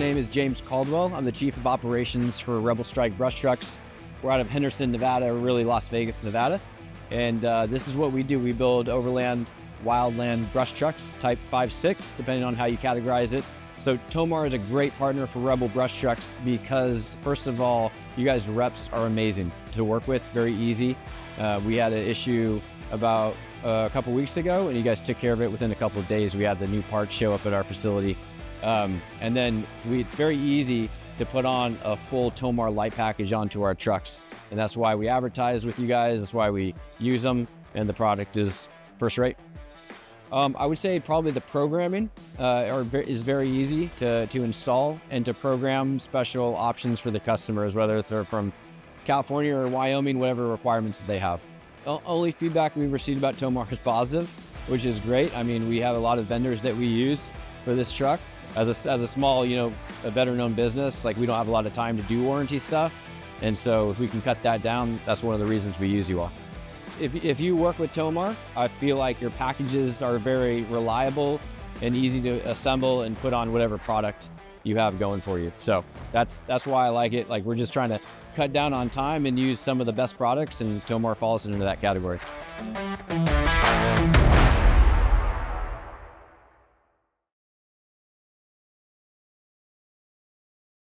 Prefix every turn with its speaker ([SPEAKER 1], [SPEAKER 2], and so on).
[SPEAKER 1] name is James Caldwell. I'm the Chief of Operations for Rebel Strike brush trucks. We're out of Henderson, Nevada, really Las Vegas, Nevada. And this is what we do. We build overland, wildland brush trucks, type 5-6, depending on how you categorize it. So TOMAR is a great partner for Rebel brush trucks because, first of all, you guys' reps are amazing to work with, very easy. We had an issue about a couple weeks ago, and you guys took care of it within a couple of days. We had the new parts show up at our facility. And then it's very easy to put on a full TOMAR light package onto our trucks. And that's why we advertise with you guys. That's why we use them. And the product is first rate. I would say probably the programming is very easy to install and to program special options for the customers, whether they're from California or Wyoming, whatever requirements they have. Only feedback we've received about TOMAR is positive, which is great. I mean, we have a lot of vendors that we use for this truck. As a small, a better known business, like we don't have a lot of time to do warranty stuff. And so if we can cut that down, that's one of the reasons we use you all. If you work with TOMAR, I feel like your packages are very reliable and easy to assemble and put on whatever product you have going for you. So that's why I like it. Like, we're just trying to cut down on time and use some of the best products, and TOMAR falls into that category.